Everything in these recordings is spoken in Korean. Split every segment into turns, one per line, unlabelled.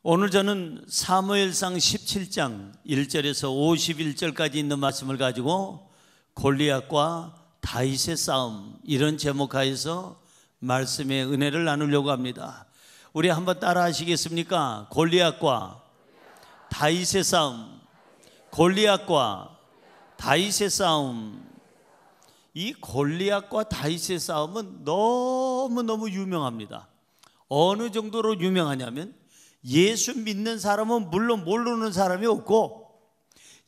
오늘 저는 사무엘상 17장 1절에서 51절까지 있는 말씀을 가지고 골리앗과 다윗의 싸움, 이런 제목하에서 말씀의 은혜를 나누려고 합니다. 우리 한번 따라 하시겠습니까? 골리앗과 다윗의 싸움, 골리앗과 다윗의 싸움. 이 골리앗과 다윗의 싸움은 너무너무 유명합니다. 어느 정도로 유명하냐면 예수 믿는 사람은 물론 모르는 사람이 없고,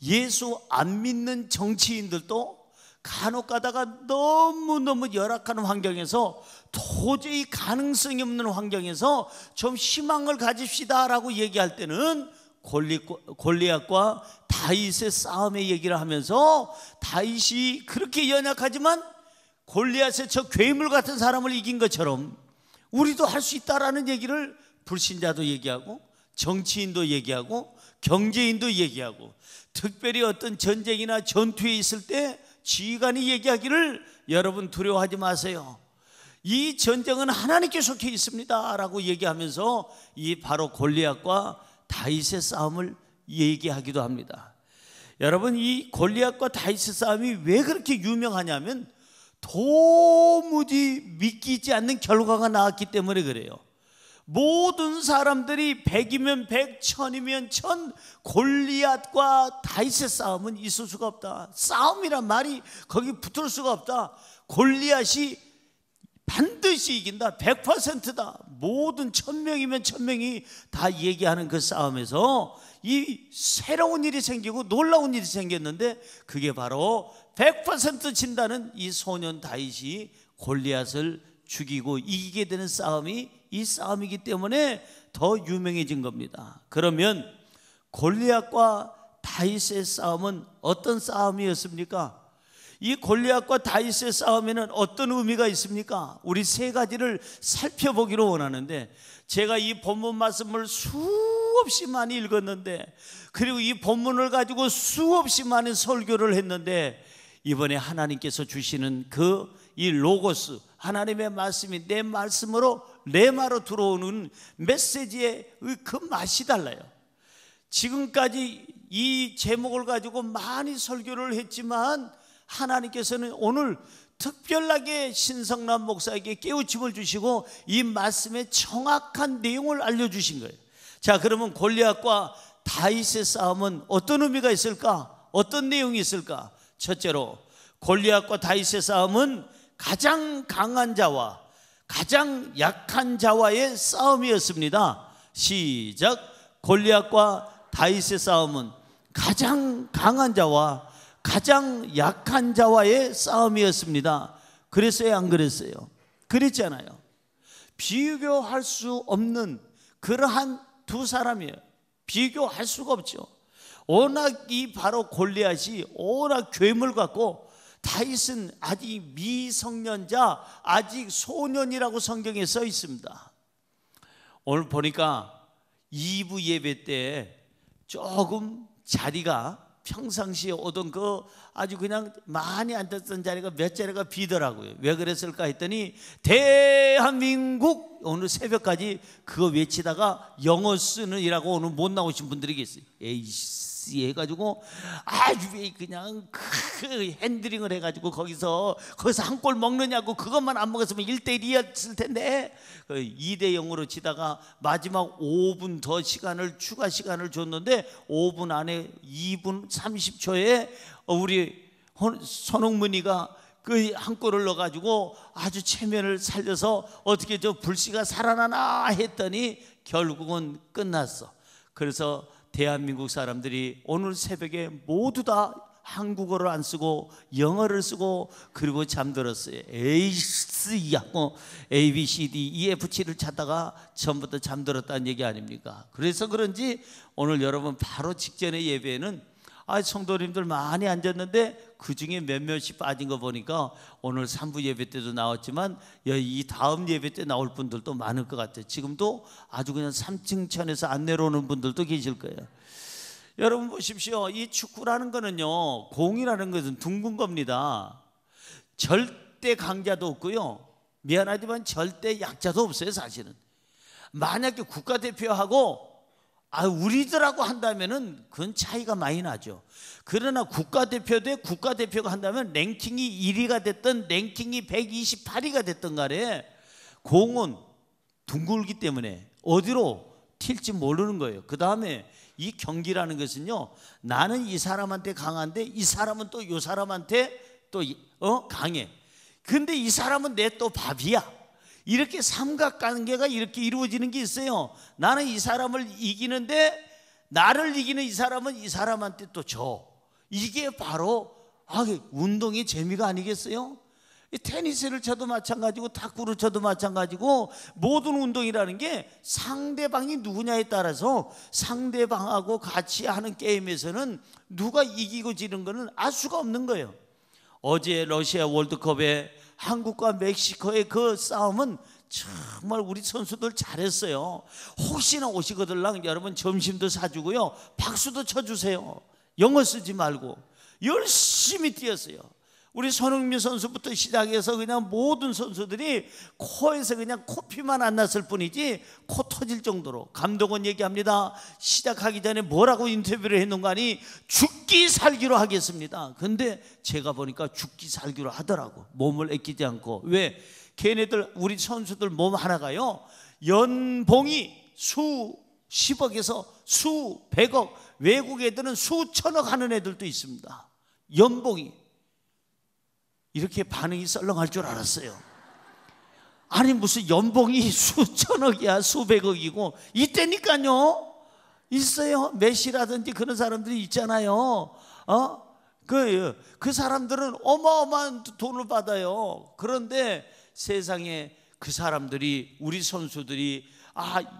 예수 안 믿는 정치인들도 간혹 가다가 너무너무 열악한 환경에서, 도저히 가능성이 없는 환경에서 좀 희망을 가집시다 라고 얘기할 때는 골리앗과 다윗의 싸움의 얘기를 하면서, 다윗이 그렇게 연약하지만 골리앗의 저 괴물 같은 사람을 이긴 것처럼 우리도 할 수 있다라는 얘기를 불신자도 얘기하고, 정치인도 얘기하고, 경제인도 얘기하고, 특별히 어떤 전쟁이나 전투에 있을 때 지휘관이 얘기하기를 여러분 두려워하지 마세요, 이 전쟁은 하나님께 속해 있습니다 라고 얘기하면서 이 바로 골리앗과 다윗의 싸움을 얘기하기도 합니다. 여러분, 이 골리앗과 다윗의 싸움이 왜 그렇게 유명하냐면 도무지 믿기지 않는 결과가 나왔기 때문에 그래요. 모든 사람들이 100이면 100, 1000이면 1000, 골리앗과 다윗의 싸움은 있을 수가 없다, 싸움이란 말이 거기 붙을 수가 없다, 골리앗이 반드시 이긴다, 100%다, 모든 1000명이면 1000명이 다 얘기하는 그 싸움에서 이 새로운 일이 생기고 놀라운 일이 생겼는데, 그게 바로 100% 진다는 이 소년 다윗이 골리앗을 죽이고 이기게 되는 싸움이 이 싸움이기 때문에 더 유명해진 겁니다. 그러면 골리앗과 다윗의 싸움은 어떤 싸움이었습니까? 이 골리앗과 다윗의 싸움에는 어떤 의미가 있습니까? 우리 세 가지를 살펴보기로 원하는데, 제가 이 본문 말씀을 수없이 많이 읽었는데, 그리고 이 본문을 가지고 수없이 많은 설교를 했는데, 이번에 하나님께서 주시는 이 로고스, 하나님의 말씀이 내 말씀으로 레마로 들어오는 메시지의 그 맛이 달라요. 지금까지 이 제목을 가지고 많이 설교를 했지만 하나님께서는 오늘 특별하게 신성남 목사에게 깨우침을 주시고 이 말씀의 정확한 내용을 알려주신 거예요. 자, 그러면 골리앗과 다윗의 싸움은 어떤 의미가 있을까? 어떤 내용이 있을까? 첫째로, 골리앗과 다윗의 싸움은 가장 강한 자와 가장 약한 자와의 싸움이었습니다. 시작. 골리앗과 다윗의 싸움은 가장 강한 자와 가장 약한 자와의 싸움이었습니다. 그랬어요, 안 그랬어요? 그랬잖아요. 비교할 수 없는 그러한 두 사람이에요. 비교할 수가 없죠. 워낙 이 바로 골리앗이 워낙 괴물 같고, 다윗은 아직 미성년자, 아직 소년이라고 성경에 써 있습니다. 오늘 보니까 2부 예배 때 조금 자리가 평상시에 오던 아주 그냥 많이 앉았던 자리가 몇 자리가 비더라고요. 왜 그랬을까 했더니, 대한민국 오늘 새벽까지 그거 외치다가 영어 쓰느라고 오늘 못 나오신 분들이 계세요. 에이씨 해가지고 아주 그냥 핸들링을 해가지고 거기서 한 골 먹느냐고, 그것만 안 먹었으면 1대1이었을 텐데 2대0으로 치다가 마지막 5분 더 추가 시간을 줬는데 5분 안에 2분 30초에 우리 손흥민이가 그 한 골을 넣어가지고 아주 체면을 살려서 어떻게 저 불씨가 살아나나 했더니 결국은 끝났어. 그래서 대한민국 사람들이 오늘 새벽에 모두 다 한국어를 안 쓰고 영어를 쓰고 그리고 잠들었어요. 에이스하고 A, B, C, D, E, F, G를 찾다가 전부터 잠들었다는 얘기 아닙니까? 그래서 그런지 오늘 여러분 바로 직전의 예배에는 성도님들 많이 앉았는데 그 중에 몇몇이 빠진 거 보니까 오늘 3부 예배 때도 나왔지만 이 다음 예배 때 나올 분들도 많을 것 같아요. 지금도 아주 그냥 3층 천에서 안 내려오는 분들도 계실 거예요. 여러분 보십시오. 이 축구라는 거는요, 공이라는 것은 둥근 겁니다. 절대 강자도 없고요, 미안하지만 절대 약자도 없어요. 사실은 만약에 국가대표하고 우리들하고 한다면은 그건 차이가 많이 나죠. 그러나 국가대표 대 국가대표가 한다면 랭킹이 1위가 됐든 랭킹이 128위가 됐든 간에 공은 둥글기 때문에 어디로 튈지 모르는 거예요. 그 다음에 이 경기라는 것은요, 나는 이 사람한테 강한데 이 사람은 또 이 사람한테 또 강해. 근데 이 사람은 내 또 밥이야. 이렇게 삼각관계가 이렇게 이루어지는 게 있어요. 나는 이 사람을 이기는데 나를 이기는 이 사람은 이 사람한테 또 져. 이게 바로 운동의 재미가 아니겠어요? 테니스를 쳐도 마찬가지고 탁구를 쳐도 마찬가지고 모든 운동이라는 게 상대방이 누구냐에 따라서 상대방하고 같이 하는 게임에서는 누가 이기고 지는 거는 알 수가 없는 거예요. 어제 러시아 월드컵에 한국과 멕시코의 그 싸움은 정말 우리 선수들 잘했어요. 혹시나 오시거들랑 여러분 점심도 사주고요, 박수도 쳐주세요. 영어 쓰지 말고 열심히 뛰었어요. 우리 손흥민 선수부터 시작해서 그냥 모든 선수들이 코에서 그냥 코피만 안 났을 뿐이지 코 터질 정도로. 감독은 얘기합니다. 시작하기 전에 뭐라고 인터뷰를 했는가 하니 죽기 살기로 하겠습니다. 근데 제가 보니까 죽기 살기로 하더라고. 몸을 아끼지 않고. 왜? 걔네들 우리 선수들 몸 하나가요, 연봉이 수십억에서 수백억, 외국 애들은 수천억 하는 애들도 있습니다. 연봉이. 이렇게 반응이 썰렁할 줄 알았어요. 아니 무슨 연봉이 수천억이야, 수백억이고. 이때니까요. 있어요. 메시라든지 그런 사람들이 있잖아요. 그 사람들은 어마어마한 돈을 받아요. 그런데 세상에 그 사람들이, 우리 선수들이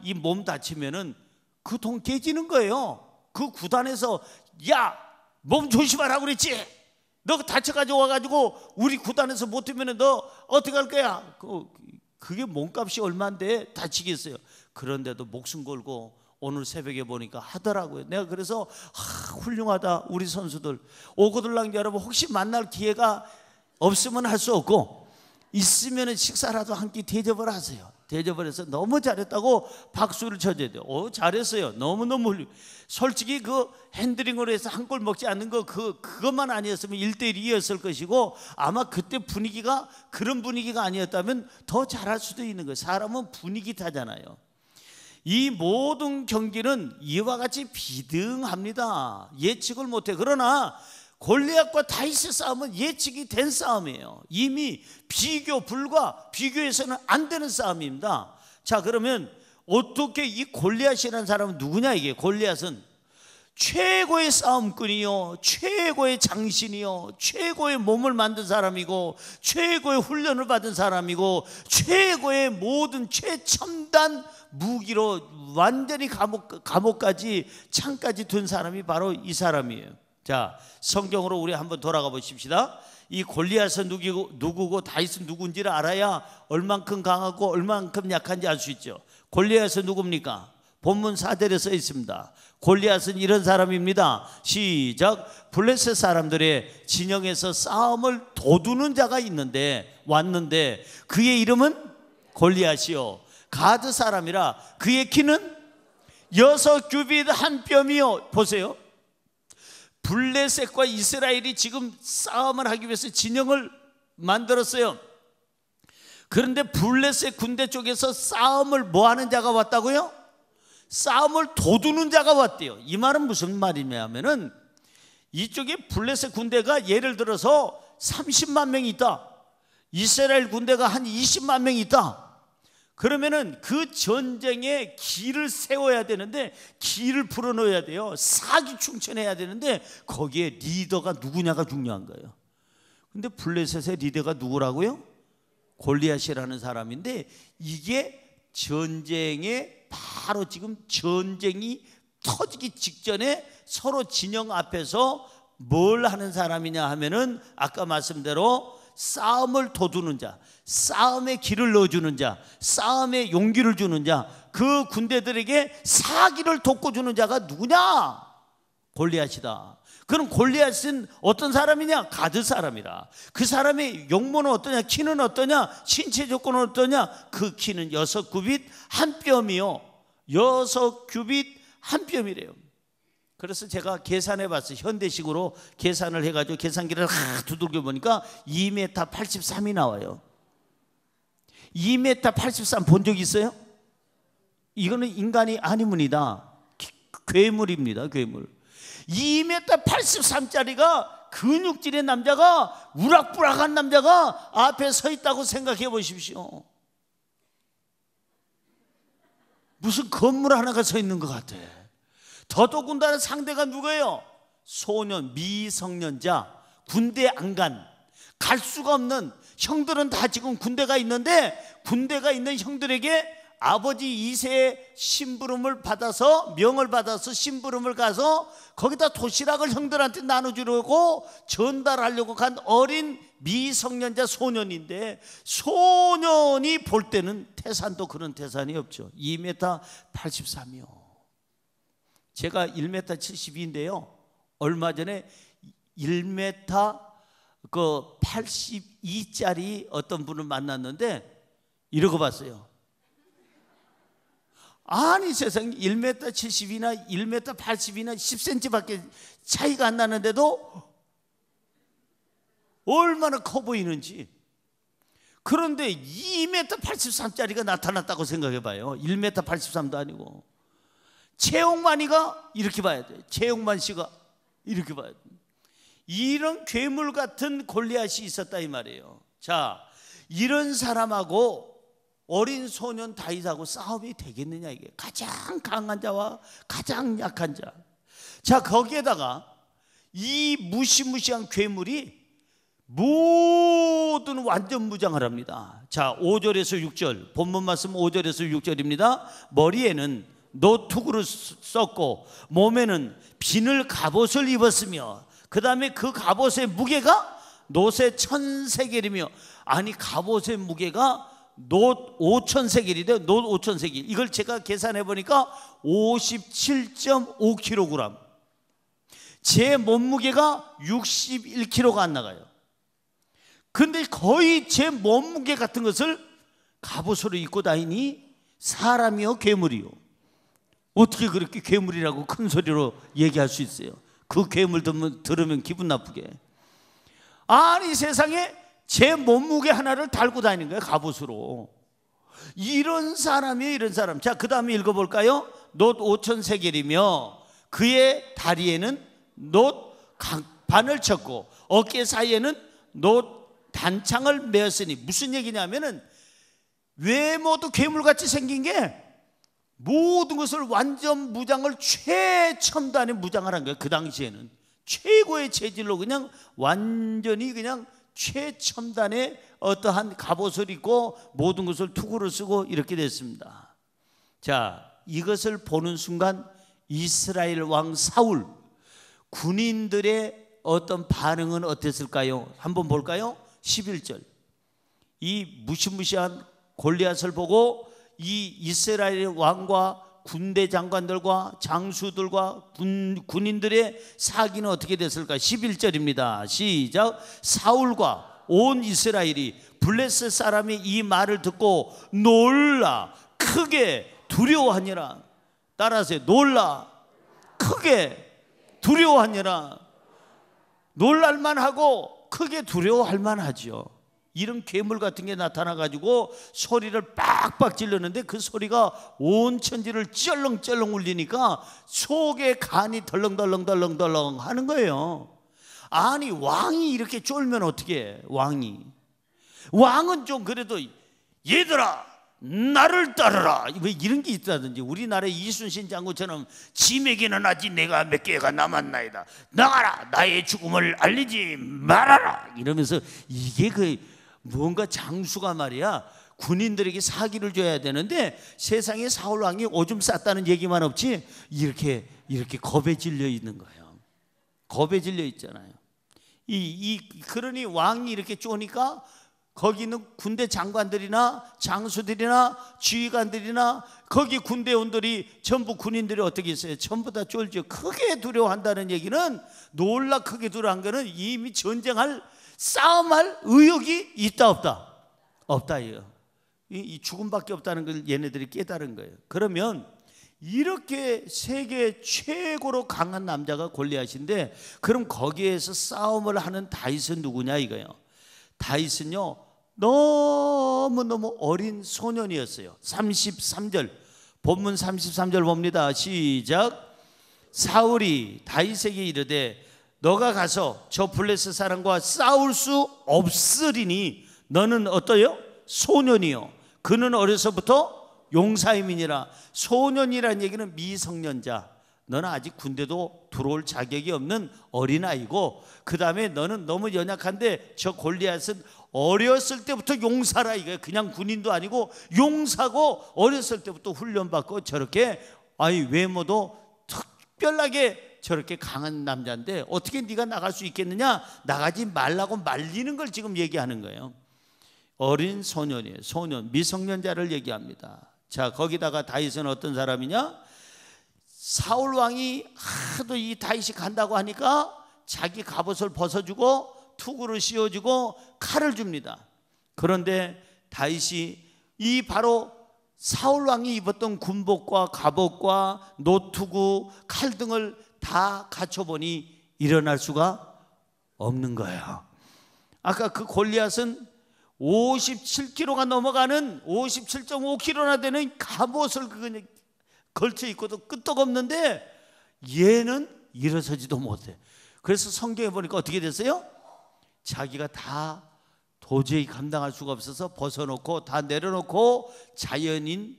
이 몸 다치면은 그 돈 깨지는 거예요. 그 구단에서 야, 몸 조심하라고 그랬지? 너 다쳐가지고 와가지고 우리 구단에서 못하면 너 어떻게 할 거야? 그게 몸값이 얼마인데 다치겠어요. 그런데도 목숨 걸고 오늘 새벽에 보니까 하더라고요. 내가 그래서 훌륭하다. 우리 선수들. 오거들랑 여러분 혹시 만날 기회가 없으면 할 수 없고, 있으면 식사라도 한 끼 대접을 하세요. 대접을 해서 너무 잘했다고 박수를 쳐줘야 돼요. 잘했어요. 너무너무 훌륭. 솔직히 그 핸드링으로 해서 한 골 먹지 않는 거 그것만 아니었으면 1대1이었을 것이고, 아마 그때 분위기가 그런 분위기가 아니었다면 더 잘할 수도 있는 거예요. 사람은 분위기 타잖아요. 이 모든 경기는 이와 같이 비등합니다. 예측을 못해. 그러나 골리앗과 다윗의 싸움은 예측이 된 싸움이에요. 이미 비교해서는 안 되는 싸움입니다. 자, 그러면 어떻게 이 골리앗이라는 사람은 누구냐? 이게 골리앗은 최고의 싸움꾼이요, 최고의 장신이요, 최고의 몸을 만든 사람이고, 최고의 훈련을 받은 사람이고, 최고의 모든 최첨단 무기로 완전히 감옥까지 창까지 둔 사람이 바로 이 사람이에요. 자, 성경으로 우리 한번 돌아가 보십시다. 이 골리앗은 누구고 다윗은 누군지를 알아야 얼만큼 강하고 얼만큼 약한지 알 수 있죠. 골리앗은 누굽니까? 본문 4절에 써 있습니다. 골리앗은 이런 사람입니다. 시작. 블레셋 사람들의 진영에서 싸움을 도두는 자가 왔는데 그의 이름은 골리앗이요, 가드 사람이라 그의 키는 6규빗 한 뼘이요. 보세요. 블레셋과 이스라엘이 지금 싸움을 하기 위해서 진영을 만들었어요. 그런데 블레셋 군대 쪽에서 싸움을 뭐하는 자가 왔다고요? 싸움을 도두는 자가 왔대요. 이 말은 무슨 말이냐면은 이쪽에 블레셋 군대가 예를 들어서 30만 명이 있다, 이스라엘 군대가 한 20만 명이 있다. 그러면은 그 전쟁에 길을 세워야 되는데, 길을 풀어놓아야 돼요. 사기 충천해야 되는데 거기에 리더가 누구냐가 중요한 거예요. 근데 블레셋의 리더가 누구라고요? 골리앗이라는 사람인데, 이게 전쟁에 바로 지금 전쟁이 터지기 직전에 서로 진영 앞에서 뭘 하는 사람이냐 하면은 아까 말씀대로 싸움을 도두는 자, 싸움에 길을 넣어주는 자, 싸움에 용기를 주는 자, 그 군대들에게 사기를 돋궈주는 자가 누구냐? 골리앗이다. 그럼 골리앗은 어떤 사람이냐? 가드 사람이라. 그 사람의 용모는 어떠냐? 키는 어떠냐? 신체 조건은 어떠냐? 그 키는 6규빗 한 뼘이요, 6규빗 한 뼘이래요. 그래서 제가 계산해 봤어요. 현대식으로 계산을 해가지고 계산기를 두들겨 보니까 2m 83이 나와요. 2m 83 본 적 있어요? 이거는 인간이 아니문이다. 괴물입니다. 괴물. 2m 83짜리가 근육질의 남자가, 우락부락한 남자가 앞에 서 있다고 생각해 보십시오. 무슨 건물 하나가 서 있는 것 같아. 더더군다나 상대가 누구예요? 소년, 미성년자, 군대 안 갈 수가 없는 형들은 다 지금 군대가 있는데, 군대가 있는 형들에게 아버지 2세의 심부름을 받아서, 명을 받아서 심부름을 가서 거기다 도시락을 형들한테 나눠주려고 전달하려고 간 어린 미성년자 소년인데, 소년이 볼 때는 태산도 그런 태산이 없죠. 2m 83이요. 제가 1m 72인데요 얼마 전에 1m 82짜리 어떤 분을 만났는데 이러고 봤어요. 아니 세상에 1m 70이나 1m 80이나 10cm밖에 차이가 안 나는데도 얼마나 커 보이는지. 그런데 2m 83짜리가 나타났다고 생각해 봐요. 1m 83도 아니고. 최용만이가 이렇게 봐야 돼. 최용만 씨가 이렇게 봐야 돼. 이런 괴물 같은 골리앗이 있었다 이 말이에요. 자, 이런 사람하고 어린 소년 다윗하고 싸움이 되겠느냐, 이게. 가장 강한 자와 가장 약한 자. 자, 거기에다가 이 무시무시한 괴물이 모든 완전 무장을 합니다. 자, 5절에서 6절, 본문 말씀 5절에서 6절입니다. 머리에는 노투구를 썼고 몸에는 비늘 갑옷을 입었으며, 그 다음에 그 갑옷의 무게가 놋의 1000세겔이며, 아니 갑옷의 무게가 놋 5000세겔이래요. 놋 5000세겔. 이걸 제가 계산해 보니까 57.5kg. 제 몸무게가 61kg가 안 나가요. 근데 거의 제 몸무게 같은 것을 갑옷으로 입고 다니니 사람이요 괴물이요? 어떻게 그렇게 괴물이라고 큰 소리로 얘기할 수 있어요? 그 괴물 들으면 기분 나쁘게. 아니 세상에 제 몸무게 하나를 달고 다니는 거예요, 갑옷으로. 이런 사람이에요, 이런 사람. 자, 그 다음에 읽어볼까요? 놋 5000세겔이며 그의 다리에는 놋 강판을 쳤고 어깨 사이에는 놋 단창을 메었으니. 무슨 얘기냐면은 외모도 괴물같이 생긴 게 모든 것을 완전 무장을 최첨단의 무장을 한 거예요. 그 당시에는 최고의 재질로 그냥 완전히 그냥 최첨단의 어떠한 갑옷을 입고 모든 것을 투구를 쓰고 이렇게 됐습니다. 자, 이것을 보는 순간 이스라엘 왕 사울 군인들의 어떤 반응은 어땠을까요? 한번 볼까요? 11절. 이 무시무시한 골리앗을 보고 이 이스라엘 왕과 군대 장관들과 장수들과 군인들의 사기는 어떻게 됐을까? 11절입니다. 시작. 사울과 온 이스라엘이 블레셋 사람이 이 말을 듣고 놀라 크게 두려워하니라. 따라하세요. 놀라 크게 두려워하니라. 놀랄만 하고 크게 두려워할 만하죠. 이런 괴물 같은 게 나타나가지고 소리를 빡빡 질르는데 그 소리가 온 천지를 쩔렁쩔렁 울리니까 속에 간이 덜렁덜렁 하는 거예요. 아니 왕이 이렇게 쫄면 어떻게 해? 왕은 좀 그래도 얘들아 나를 따르라 왜 이런 게 있다든지, 우리나라의 이순신 장군처럼 짐에게는 아직 내가 몇 개가 남았나이다, 나가라 나의 죽음을 알리지 말아라 이러면서, 이게 그 뭔가 장수가 말이야 군인들에게 사기를 줘야 되는데 세상에 사울 왕이 오줌 쌌다는 얘기만 없지 이렇게 겁에 질려 있는 거예요. 겁에 질려 있잖아요. 그러니 왕이 이렇게 쪼니까 거기 있는 군대 장관들이나 장수들이나 지휘관들이나 거기 군대원들이 전부 군인들이 어떻게 있어요? 전부 다 쫄죠. 크게 두려워한다는 얘기는, 놀라 크게 두려워한 거는 이미 전쟁할 싸움할 의욕이 있다 없다? 없다. 이 죽음밖에 없다는 걸 얘네들이 깨달은 거예요. 그러면 이렇게 세계 최고로 강한 남자가 골리앗인데, 그럼 거기에서 싸움을 하는 다윗은 누구냐 이거예요. 다윗은요 너무너무 어린 소년이었어요. 33절, 본문 33절 봅니다. 시작. 사울이 다윗에게 이르되 너가 가서 저 블레셋 사람과 싸울 수 없으리니 너는 어떠요? 소년이요. 그는 어려서부터 용사임이니라. 소년이라는 얘기는 미성년자, 너는 아직 군대도 들어올 자격이 없는 어린아이고, 그 다음에 너는 너무 연약한데 저 골리앗은 어렸을 때부터 용사라 이거예요. 그냥 군인도 아니고 용사고 어렸을 때부터 훈련받고 저렇게 외모도 특별하게 저렇게 강한 남자인데 어떻게 네가 나갈 수 있겠느냐, 나가지 말라고 말리는 걸 지금 얘기하는 거예요. 어린 소년이에요. 소년, 미성년자를 얘기합니다. 자, 거기다가 다윗은 어떤 사람이냐, 사울 왕이 하도 이 다윗이 간다고 하니까 자기 갑옷을 벗어주고 투구를 씌워주고 칼을 줍니다. 그런데 다윗이 이 바로 사울 왕이 입었던 군복과 갑옷과 노투구, 칼 등을 다 갖춰보니 일어날 수가 없는 거예요. 아까 그 골리앗은 57kg가 넘어가는 57.5kg나 되는 갑옷을 걸쳐 입고도 끄떡없는데 얘는 일어서지도 못해. 그래서 성경에 보니까 어떻게 됐어요? 자기가 다 도저히 감당할 수가 없어서 벗어놓고 다 내려놓고 자연인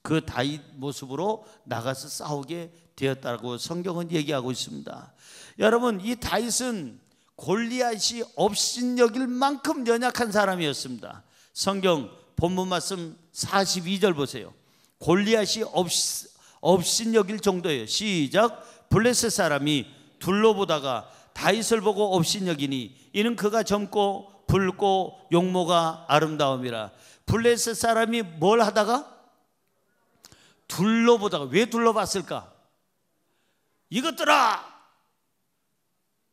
그 다윗 모습으로 나가서 싸우게 되었다고 성경은 얘기하고 있습니다. 여러분, 이 다윗은 골리앗이 업신여길 만큼 연약한 사람이었습니다. 성경 본문 말씀 42절 보세요. 골리앗이 업신여길 정도예요. 시작. 블레셋 사람이 둘러보다가 다윗을 보고 업신여기니 이는 그가 젊고 붉고 용모가 아름다움이라. 블레셋 사람이 뭘 하다가? 둘러보다가. 왜 둘러봤을까? 이것들아,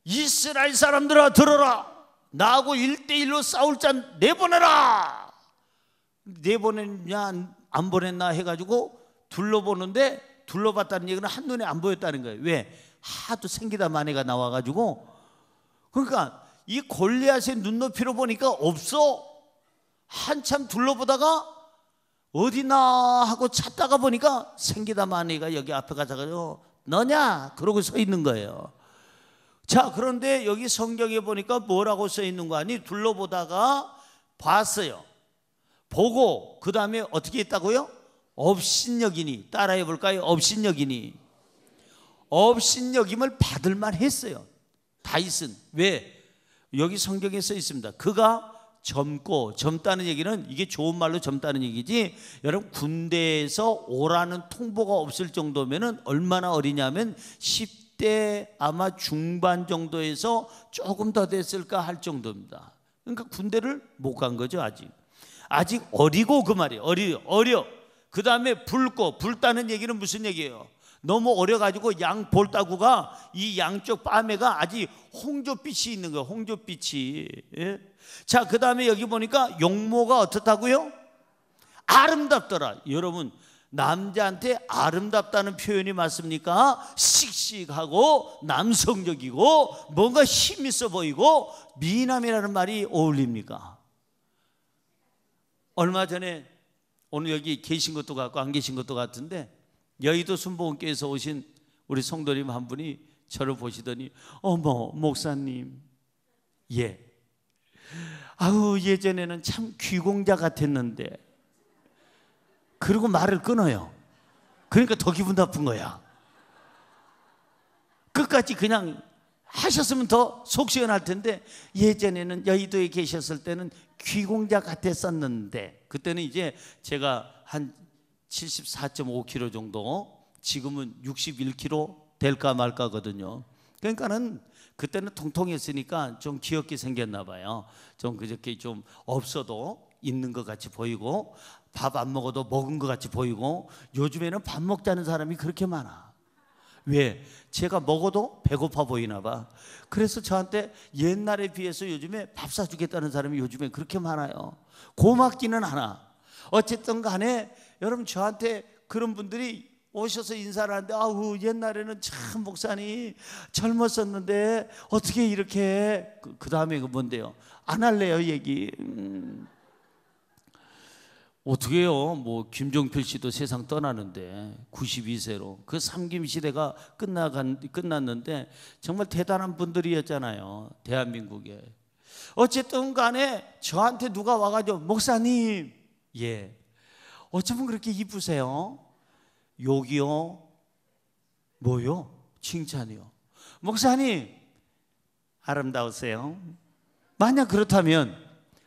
이스라엘 사람들아 들어라, 나하고 1대1로 싸울 자 내보내라. 내보냈냐 안 보냈나 해가지고 둘러보는데, 둘러봤다는 얘기는 한눈에 안 보였다는 거예요. 왜? 하도 생기다 마네가 나와가지고. 그러니까 이 골리앗의 눈높이로 보니까 없어. 한참 둘러보다가 어디나 하고 찾다가 보니까 생기다 마네가 여기 앞에 가서 너냐? 그러고 서 있는 거예요. 자, 그런데 여기 성경에 보니까 뭐라고 써 있는 거 아니? 둘러보다가 봤어요. 보고 그 다음에 어떻게 했다고요? 업신여기니. 따라해 볼까요? 업신여기니. 업신여김을 받을만 했어요, 다윗은. 왜? 여기 성경에 써 있습니다. 그가 젊고, 젊다는 얘기는 이게 좋은 말로 젊다는 얘기지, 여러분 군대에서 오라는 통보가 없을 정도면은 얼마나 어리냐면 10대 아마 중반 정도에서 조금 더 됐을까 할 정도입니다. 그러니까 군대를 못 간 거죠. 아직 어리고, 그 말이에요. 어려. 그 다음에 붉고, 붉다는 얘기는 무슨 얘기예요? 너무 어려가지고 양 볼따구가 이 양쪽 뺨에가 아직 홍조빛이 있는 거예요. 홍조빛이. 예? 자, 그 다음에 여기 보니까 용모가 어떻다고요? 아름답더라. 여러분, 남자한테 아름답다는 표현이 맞습니까? 씩씩하고 남성적이고 뭔가 힘 있어 보이고 미남이라는 말이 어울립니까? 얼마 전에, 오늘 여기 계신 것도 같고 안 계신 것도 같은데, 여의도 순복음교회에서 오신 우리 성도님 한 분이 저를 보시더니, 어머 목사님, 예, 아우 예전에는 참 귀공자 같았는데, 그리고 말을 끊어요. 그러니까 더 기분 나쁜 거야. 끝까지 그냥 하셨으면 더 속 시원할 텐데, 예전에는 여의도에 계셨을 때는 귀공자 같았었는데, 그때는 이제 제가 한 74.5kg 정도, 지금은 61kg 될까 말까거든요. 그러니까는 그때는 통통했으니까 좀 귀엽게 생겼나 봐요. 좀 그저께 좀 없어도 있는 것 같이 보이고, 밥 안 먹어도 먹은 것 같이 보이고. 요즘에는 밥 먹자는 사람이 그렇게 많아. 왜? 제가 먹어도 배고파 보이나 봐. 그래서 저한테 옛날에 비해서 요즘에 밥 사주겠다는 사람이 요즘에 그렇게 많아요. 고맙기는 하나. 어쨌든 간에 여러분, 저한테 그런 분들이 오셔서 인사를 하는데, 아우 옛날에는 참 목사님 젊었었는데 어떻게 이렇게, 그 다음에 그 뭔데요? 안 할래요 얘기. 어떻게요? 뭐 김종필 씨도 세상 떠나는데 92세로 그 삼김 시대가 끝났는데 정말 대단한 분들이었잖아요, 대한민국에. 어쨌든 간에 저한테 누가 와가지고 목사님, 예, 어쩌면 그렇게 이쁘세요? 욕이요? 뭐요? 칭찬이요. 목사님 아름다우세요? 만약 그렇다면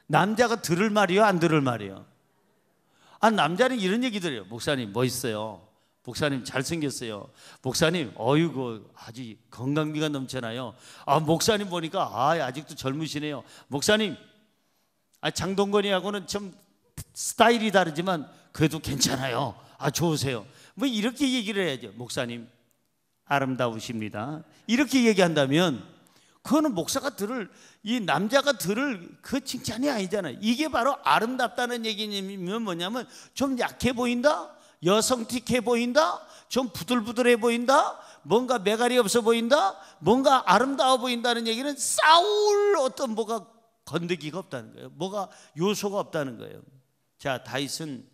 남자가 들을 말이요, 안 들을 말이요? 남자는 이런 얘기 들어요. 목사님 멋있어요. 목사님 잘생겼어요. 목사님 어이구 아주 건강미가 넘쳐나요. 목사님 보니까 아직도 젊으시네요. 목사님 장동건이하고는 좀 스타일이 다르지만 그래도 괜찮아요. 좋으세요. 뭐 이렇게 얘기를 해야죠. 목사님 아름다우십니다. 이렇게 얘기한다면 그거는 목사가 들을, 이 남자가 들을 그 칭찬이 아니잖아요. 이게 바로 아름답다는 얘기냐면 뭐냐면 좀 약해 보인다, 여성틱해 보인다, 좀 부들부들해 보인다, 뭔가 매갈이 없어 보인다, 뭔가 아름다워 보인다는 얘기는 싸울 어떤 뭐가 건더기가 없다는 거예요. 뭐가 요소가 없다는 거예요. 자, 다윗은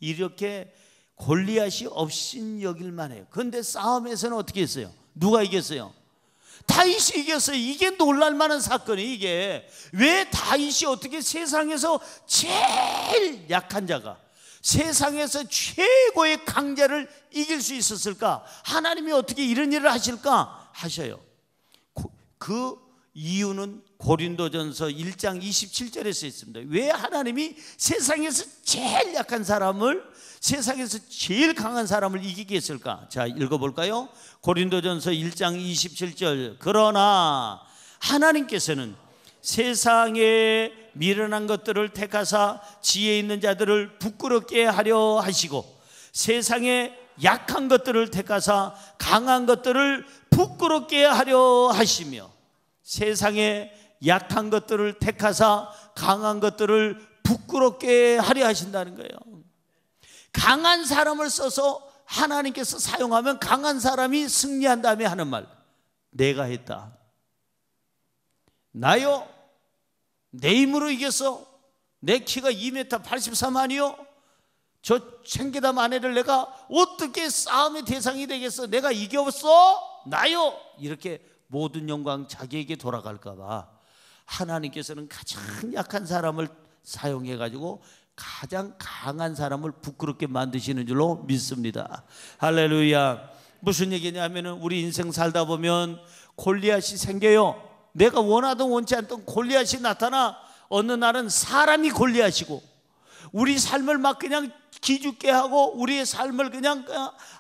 이렇게 골리앗이 업신여길만 해요. 그런데 싸움에서는 어떻게 했어요? 누가 이겼어요? 다윗이 이겼어요. 이게 놀랄만한 사건이, 이게 왜 다윗이 어떻게 세상에서 제일 약한 자가 세상에서 최고의 강자를 이길 수 있었을까? 하나님이 어떻게 이런 일을 하실까? 하셔요. 그 이유는 고린도전서 1장 27절에 써 있습니다. 왜 하나님이 세상에서 제일 약한 사람을, 세상에서 제일 강한 사람을 이기게 했을까? 자, 읽어볼까요? 고린도전서 1장 27절. 그러나 하나님께서는 세상에 미련한 것들을 택하사 지혜 있는 자들을 부끄럽게 하려 하시고, 세상에 약한 것들을 택하사 강한 것들을 부끄럽게 하려 하시며, 세상에 약한 것들을 택하사 강한 것들을 부끄럽게 하려 하신다는 거예요. 강한 사람을 써서 하나님께서 사용하면 강한 사람이 승리한 다음에 하는 말, 내가 했다. 나요? 내 힘으로 이겼어? 내 키가 2m 83만이요? 저 챙기담 아내를 내가 어떻게 싸움의 대상이 되겠어? 내가 이겼어? 나요? 이렇게 모든 영광 자기에게 돌아갈까 봐 하나님께서는 가장 약한 사람을 사용해 가지고 가장 강한 사람을 부끄럽게 만드시는 줄로 믿습니다. 할렐루야. 무슨 얘기냐면은 우리 인생 살다 보면 골리앗이 생겨요. 내가 원하든 원치 않든 골리앗이 나타나. 어느 날은 사람이 골리앗이고 우리 삶을 막 그냥 기죽게 하고 우리의 삶을 그냥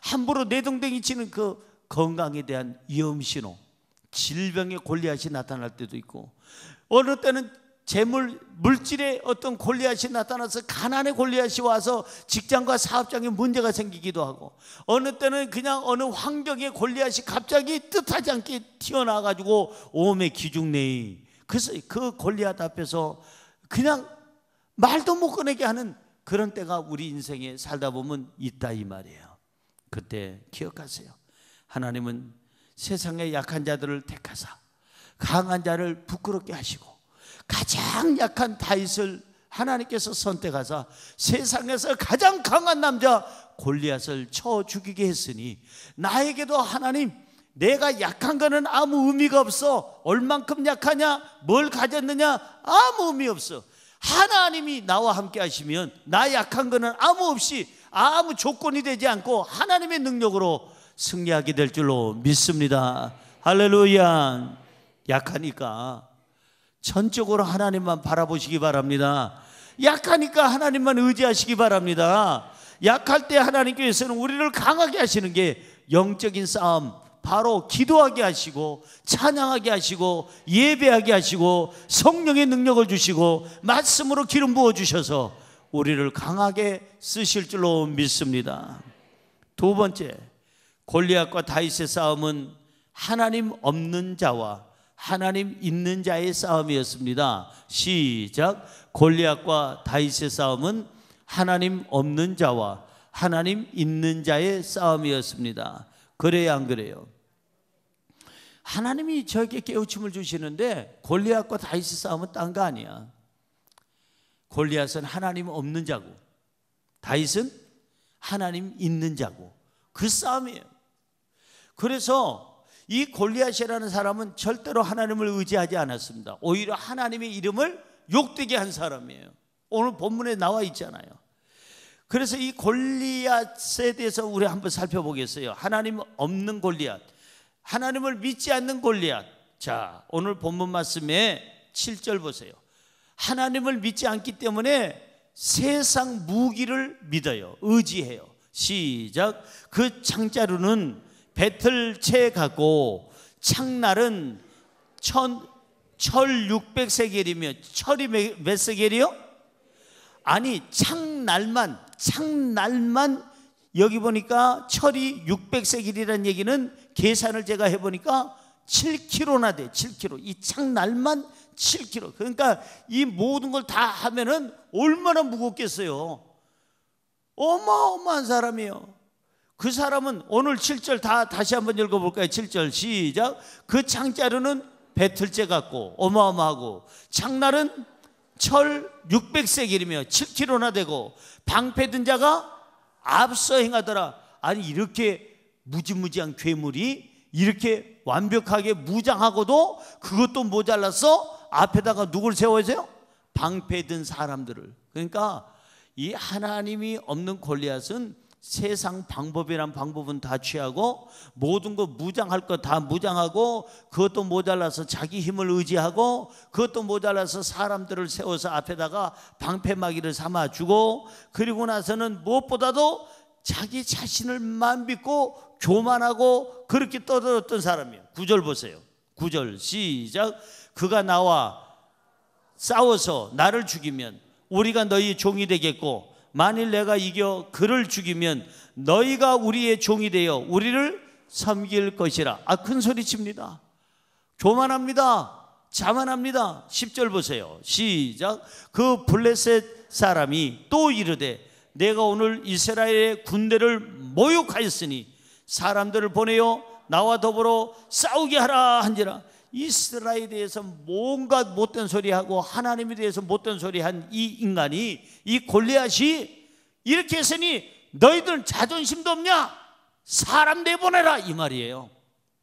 함부로 내동댕이 치는 그 건강에 대한 위험신호, 질병의 골리앗이 나타날 때도 있고, 어느 때는 재물, 물질의 어떤 골리앗이 나타나서 가난의 골리앗이 와서 직장과 사업장에 문제가 생기기도 하고, 어느 때는 그냥 어느 환경의 골리앗이 갑자기 뜻하지 않게 튀어나와가지고 오매 기중내이, 그래서 그 골리앗 앞에서 그냥 말도 못 꺼내게 하는 그런 때가 우리 인생에 살다 보면 있다 이 말이에요. 그때 기억하세요. 하나님은 세상의 약한 자들을 택하사 강한 자를 부끄럽게 하시고, 가장 약한 다윗을 하나님께서 선택하사 세상에서 가장 강한 남자 골리앗을 쳐 죽이게 했으니, 나에게도 하나님, 내가 약한 거는 아무 의미가 없어. 얼만큼 약하냐, 뭘 가졌느냐, 아무 의미 없어. 하나님이 나와 함께 하시면 나 약한 거는 아무 없이, 아무 조건이 되지 않고 하나님의 능력으로 승리하게 될 줄로 믿습니다. 할렐루야. 약하니까 전적으로 하나님만 바라보시기 바랍니다. 약하니까 하나님만 의지하시기 바랍니다. 약할 때 하나님께서는 우리를 강하게 하시는 게 영적인 싸움, 바로 기도하게 하시고 찬양하게 하시고 예배하게 하시고 성령의 능력을 주시고 말씀으로 기름 부어 주셔서 우리를 강하게 쓰실 줄로 믿습니다. 두 번째, 골리앗과 다윗의 싸움은 하나님 없는 자와 하나님 있는 자의 싸움이었습니다. 시작. 골리앗과 다윗의 싸움은 하나님 없는 자와 하나님 있는 자의 싸움이었습니다. 그래야 안 그래요? 하나님이 저에게 깨우침을 주시는데 골리앗과 다윗의 싸움은 딴 거 아니야. 골리앗은 하나님 없는 자고 다윗은 하나님 있는 자고 그 싸움이에요. 그래서 이 골리앗이라는 사람은 절대로 하나님을 의지하지 않았습니다. 오히려 하나님의 이름을 욕되게 한 사람이에요. 오늘 본문에 나와 있잖아요. 그래서 이 골리앗에 대해서 우리 한번 살펴보겠어요. 하나님 없는 골리앗, 하나님을 믿지 않는 골리앗. 자, 오늘 본문 말씀에 7절 보세요. 하나님을 믿지 않기 때문에 세상 무기를 믿어요. 의지해요. 시작. 그 창자루는 배틀채 같고 창날은 철 600세겔이며 철이 몇 세겔이요? 아니 창날만 여기 보니까 철이 600세겔이라는 얘기는 계산을 제가 해보니까 7kg나 돼. 7kg. 이 창날만 7kg. 그러니까 이 모든 걸 다 하면은 얼마나 무겁겠어요. 어마어마한 사람이에요. 그 사람은 오늘 7절 다시 한번 읽어볼까요? 7절 시작. 그 창자루는 배틀째 같고 어마어마하고 창날은 철 600세겔이며 7kg나 되고 방패 든 자가 앞서 행하더라. 아니 이렇게 무지무지한 괴물이 이렇게 완벽하게 무장하고도 그것도 모자라서 앞에다가 누굴 세워서요? 방패 든 사람들을. 그러니까 이 하나님이 없는 골리앗은 세상 방법이란 방법은 다 취하고 모든 거 무장할 거 다 무장하고 그것도 모자라서 자기 힘을 의지하고 그것도 모자라서 사람들을 세워서 앞에다가 방패막이를 삼아주고 그리고 나서는 무엇보다도 자기 자신을만 믿고 교만하고 그렇게 떠들었던 사람이에요. 9절 보세요. 9절 시작. 그가 나와 싸워서 나를 죽이면 우리가 너희 종이 되겠고 만일 내가 이겨 그를 죽이면 너희가 우리의 종이 되어 우리를 섬길 것이라. 큰 소리 칩니다. 교만합니다. 자만합니다. 10절 보세요. 시작. 그 블레셋 사람이 또 이르되 내가 오늘 이스라엘의 군대를 모욕하였으니 사람들을 보내어 나와 더불어 싸우게 하라 한지라. 이스라엘에 대해서 뭔가 못된 소리하고 하나님에 대해서 못된 소리한 이 인간이, 이 골리앗이 이렇게 했으니 너희들 자존심도 없냐? 사람 내보내라 이 말이에요.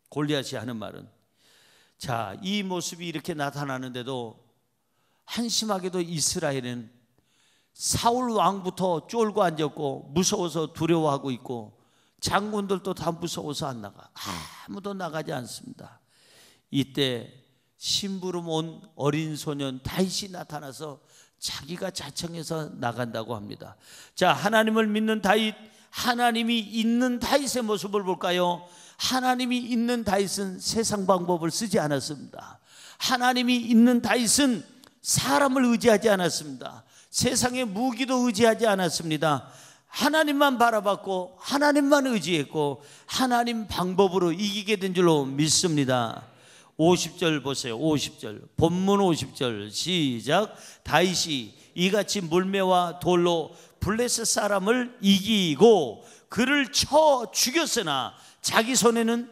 골리앗이 하는 말은. 자, 이 모습이 이렇게 나타나는데도 한심하게도 이스라엘은 사울 왕부터 쫄고 앉았고 무서워서 두려워하고 있고 장군들도 다 무서워서 안 나가. 아무도 나가지 않습니다. 이때 심부름 온 어린 소년 다윗이 나타나서 자기가 자청해서 나간다고 합니다. 자, 하나님을 믿는 다윗, 하나님이 있는 다윗의 모습을 볼까요? 하나님이 있는 다윗은 세상 방법을 쓰지 않았습니다. 하나님이 있는 다윗은 사람을 의지하지 않았습니다. 세상의 무기도 의지하지 않았습니다. 하나님만 바라봤고 하나님만 의지했고 하나님 방법으로 이기게 된 줄로 믿습니다. 50절 보세요. 50절 본문 50절 시작. 다윗이 이같이 물매와 돌로 블레셋 사람을 이기고 그를 쳐 죽였으나 자기 손에는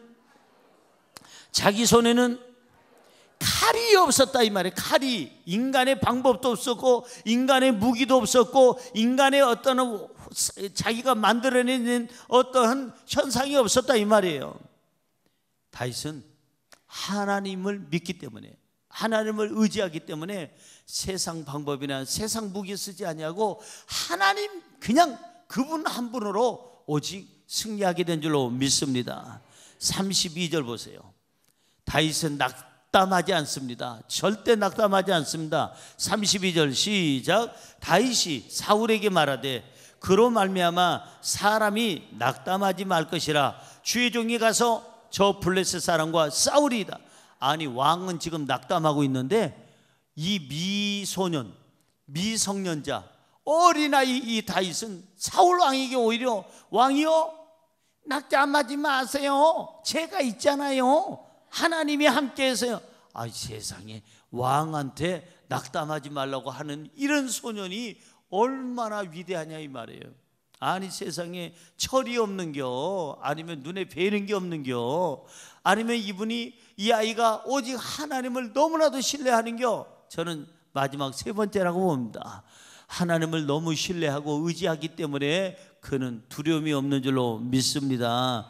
칼이 없었다 이 말이에요. 칼이. 인간의 방법도 없었고 인간의 무기도 없었고 인간의 어떤 자기가 만들어내는 어떠한 현상이 없었다 이 말이에요. 다윗은 하나님을 믿기 때문에, 하나님을 의지하기 때문에 세상 방법이나 세상 무기 쓰지 아니하고 하나님 그냥 그분 한 분으로 오직 승리하게 된 줄로 믿습니다. 32절 보세요. 다윗은 낙담하지 않습니다. 절대 낙담하지 않습니다. 32절 시작. 다윗이 사울에게 말하되 그로 말미암아 사람이 낙담하지 말 것이라 주의 종이 가서 저 블레셋 사람과 싸우리이다. 아니 왕은 지금 낙담하고 있는데 이 미소년, 미성년자, 어린아이 이 다윗은 사울 왕에게 오히려 왕이요 낙담하지 마세요. 제가 있잖아요. 하나님이 함께해서요. 세상에 왕한테 낙담하지 말라고 하는 이런 소년이 얼마나 위대하냐 이 말이에요. 아니 세상에 철이 없는겨? 아니면 눈에 뵈는 게 없는겨? 아니면 이분이 이 아이가 오직 하나님을 너무나도 신뢰하는겨? 저는 마지막 세 번째라고 봅니다. 하나님을 너무 신뢰하고 의지하기 때문에 그는 두려움이 없는 줄로 믿습니다.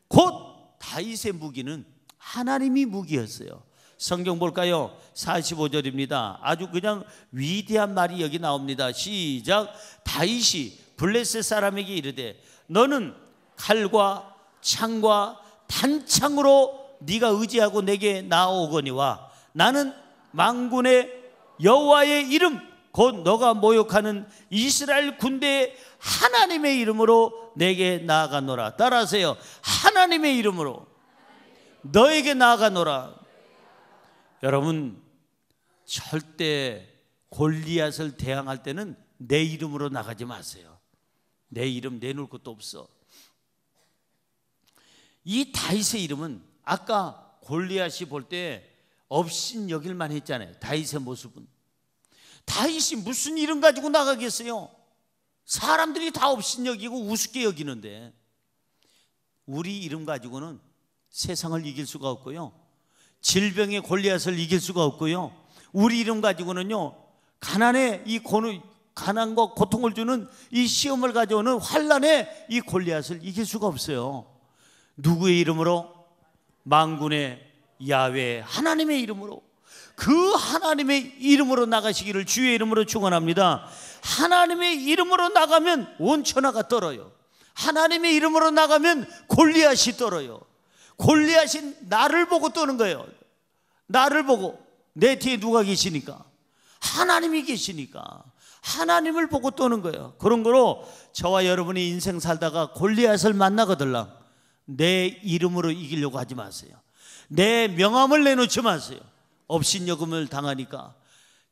곧 다윗의 무기는 하나님이 무기였어요. 성경 볼까요? 45절입니다. 아주 그냥 위대한 말이 여기 나옵니다. 시작. 다윗이 블레셋 사람에게 이르되 너는 칼과 창과 단창으로 네가 의지하고 내게 나아오거니와 나는 만군의 여호와의 이름 곧 너가 모욕하는 이스라엘 군대의 하나님의 이름으로 내게 나아가노라. 따라하세요. 하나님의 이름으로 너에게 나아가노라. 여러분, 절대 골리앗을 대항할 때는 내 이름으로 나가지 마세요. 내 이름 내놓을 것도 없어. 이 다윗의 이름은 아까 골리앗이 볼 때 업신여길만 했잖아요. 다윗의 모습은. 다윗이 무슨 이름 가지고 나가겠어요? 사람들이 다 업신여기고 우습게 여기는데 우리 이름 가지고는 세상을 이길 수가 없고요, 질병의 골리앗을 이길 수가 없고요, 우리 이름 가지고는요 가난의 이 가난과 고통을 주는 이 시험을 가져오는 환난의 이 골리앗을 이길 수가 없어요. 누구의 이름으로? 만군의 야훼 하나님의 이름으로. 그 하나님의 이름으로 나가시기를 주의 이름으로 축원합니다. 하나님의 이름으로 나가면 온 천하가 떨어요. 하나님의 이름으로 나가면 골리앗이 떨어요. 골리앗이 나를 보고 떠는 거예요. 나를 보고. 내 뒤에 누가 계시니까? 하나님이 계시니까 하나님을 보고 떠는 거예요. 그런 거로 저와 여러분이 인생 살다가 골리앗을 만나거들랑 내 이름으로 이기려고 하지 마세요. 내 명함을 내놓지 마세요. 업신여금을 당하니까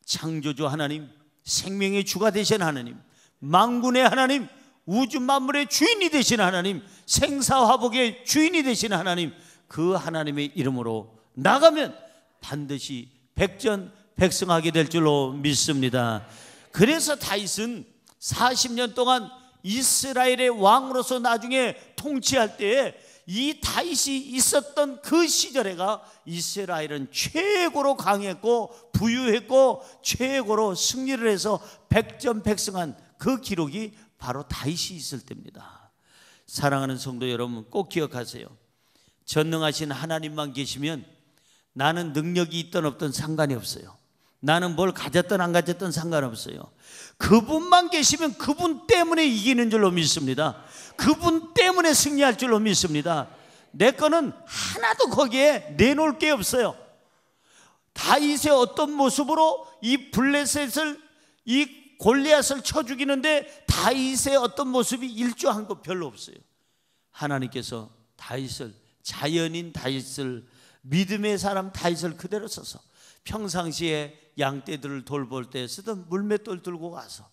창조주 하나님, 생명의 주가 되신 하나님, 만군의 하나님, 우주 만물의 주인이 되신 하나님, 생사화복의 주인이 되신 하나님, 그 하나님의 이름으로 나가면 반드시 백전백승하게 될 줄로 믿습니다. 그래서 다윗은 40년 동안 이스라엘의 왕으로서 나중에 통치할 때에 이 다윗이 있었던 그 시절에가 이스라엘은 최고로 강했고 부유했고 최고로 승리를 해서 백전백승한 그 기록이 바로 다윗이 있을 때입니다. 사랑하는 성도 여러분, 꼭 기억하세요. 전능하신 하나님만 계시면 나는 능력이 있든 없든 상관이 없어요. 나는 뭘 가졌든 안 가졌든 상관없어요. 그분만 계시면 그분 때문에 이기는 줄로 믿습니다. 그분 때문에 승리할 줄로 믿습니다. 내 거는 하나도 거기에 내놓을 게 없어요. 다윗의 어떤 모습으로 이 블레셋을, 이 골리앗을 쳐 죽이는데 다윗의 어떤 모습이 일조한 거 별로 없어요. 하나님께서 다윗을, 자연인 다윗을, 믿음의 사람 다윗을 그대로 써서 평상시에 양떼들을 돌볼 때 쓰던 물맷돌 들고 가서,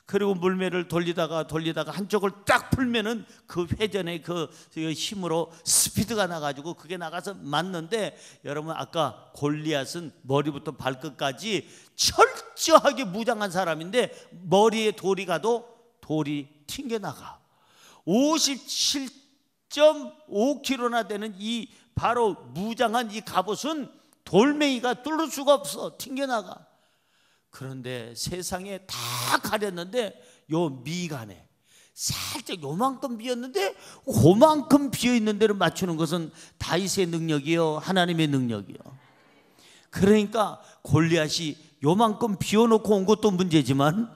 그리고 물매를 돌리다가 한쪽을 딱 풀면은 그 회전의 그 힘으로 스피드가 나가지고 그게 나가서 맞는데, 여러분 아까 골리앗은 머리부터 발끝까지 철저하게 무장한 사람인데 머리에 돌이 가도 돌이 튕겨나가. 57.5kg나 되는 이 바로 무장한 이 갑옷은 돌멩이가 뚫을 수가 없어. 튕겨나가. 그런데 세상에 다 가렸는데 요 미간에 살짝 요만큼 비었는데 그만큼 비어있는 데를 맞추는 것은 다윗의 능력이요, 하나님의 능력이요. 그러니까 골리앗이 요만큼 비워놓고 온 것도 문제지만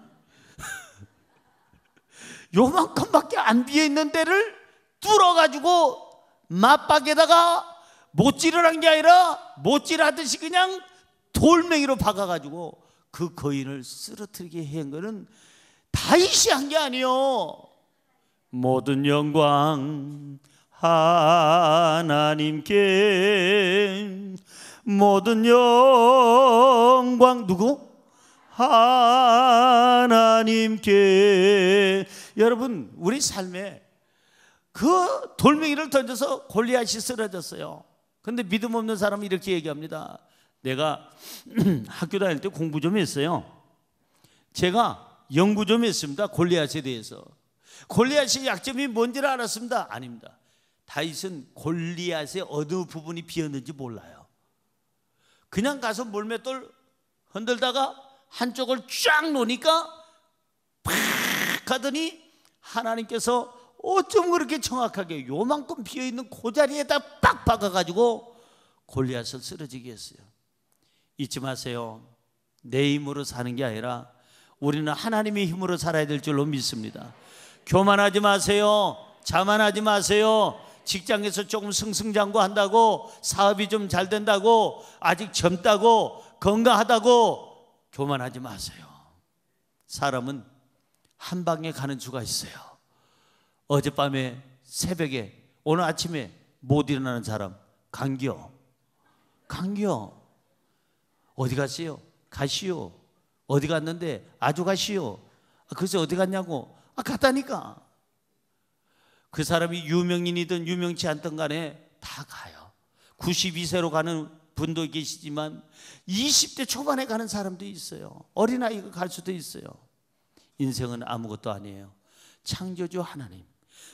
요만큼밖에 안 비어있는 데를 뚫어가지고 맞박에다가 못질을 한 게 아니라 못질하듯이 그냥 돌멩이로 박아가지고 그 거인을 쓰러뜨리게 한 거는 다윗이 한 게 아니요, 모든 영광 하나님께, 모든 영광 누구? 하나님께. 여러분, 우리 삶에 그 돌멩이를 던져서 골리앗이 쓰러졌어요. 근데 믿음 없는 사람은 이렇게 얘기합니다. 내가 학교 다닐 때 공부 좀 했어요. 제가 연구 좀 했습니다. 골리앗에 대해서. 골리앗의 약점이 뭔지를 알았습니다. 아닙니다. 다윗은 골리앗의 어느 부분이 비었는지 몰라요. 그냥 가서 물맷돌 흔들다가 한쪽을 쫙 놓으니까 팍 하더니 하나님께서 어쩜 그렇게 정확하게 요만큼 비어있는 그 자리에다 빡 박아가지고 골리앗을 쓰러지게 했어요. 잊지 마세요. 내 힘으로 사는 게 아니라 우리는 하나님의 힘으로 살아야 될 줄로 믿습니다. 교만하지 마세요. 자만하지 마세요. 직장에서 조금 승승장구한다고, 사업이 좀 잘 된다고, 아직 젊다고, 건강하다고 교만하지 마세요. 사람은 한 방에 가는 수가 있어요. 어젯밤에 새벽에 오늘 아침에 못 일어나는 사람 감기요. 어디 갔어요? 가시오. 어디 갔는데? 아주 가시오. 글쎄 어디 갔냐고? 갔다니까. 그 사람이 유명인이든 유명치 않든 간에 다 가요. 92세로 가는 분도 계시지만 20대 초반에 가는 사람도 있어요. 어린아이가 갈 수도 있어요. 인생은 아무것도 아니에요. 창조주 하나님,